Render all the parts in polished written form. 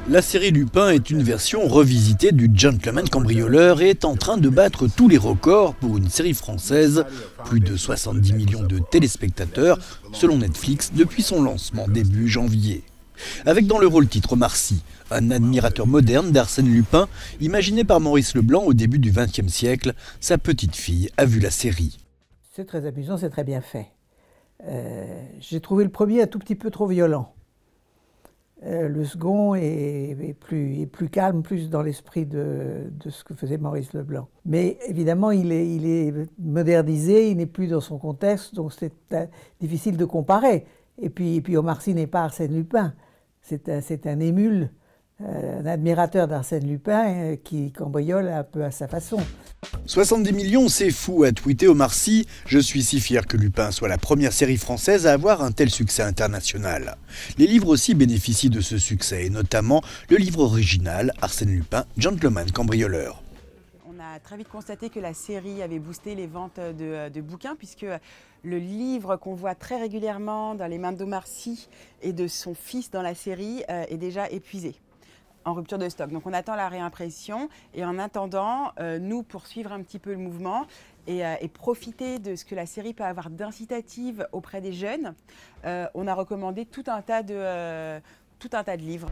La série Lupin est une version revisitée du Gentleman cambrioleur et est en train de battre tous les records pour une série française. Plus de 70 millions de téléspectateurs selon Netflix depuis son lancement début janvier. Avec dans le rôle titre Omar Sy, un admirateur moderne d'Arsène Lupin, imaginé par Maurice Leblanc au début du XXe siècle, sa petite fille a vu la série. C'est très amusant, c'est très bien fait. J'ai trouvé le premier un tout petit peu trop violent. Le second est plus calme, plus dans l'esprit de ce que faisait Maurice Leblanc. Mais évidemment, il est modernisé, il n'est plus dans son contexte, donc c'est difficile de comparer. Et puis Omar Sy n'est pas Arsène Lupin, c'est un émule, un admirateur d'Arsène Lupin qui cambriole un peu à sa façon. 70 millions, c'est fou, a tweeté Omar Sy. Je suis si fier que Lupin soit la première série française à avoir un tel succès international. Les livres aussi bénéficient de ce succès, et notamment le livre original Arsène Lupin, Gentleman cambrioleur. On a très vite constaté que la série avait boosté les ventes de bouquins, puisque le livre qu'on voit très régulièrement dans les mains d'Omar Sy et de son fils dans la série est déjà épuisé, en rupture de stock. Donc on attend la réimpression et en attendant, nous, pour suivre un petit peu le mouvement et profiter de ce que la série peut avoir d'incitative auprès des jeunes, on a recommandé tout un tas de livres.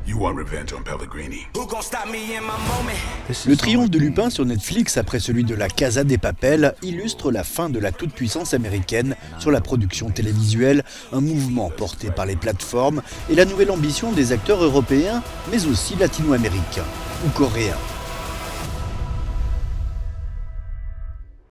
Le triomphe de Lupin sur Netflix après celui de La Casa des Papel illustre la fin de la toute-puissance américaine sur la production télévisuelle, un mouvement porté par les plateformes et la nouvelle ambition des acteurs européens, mais aussi latino-américains ou coréens.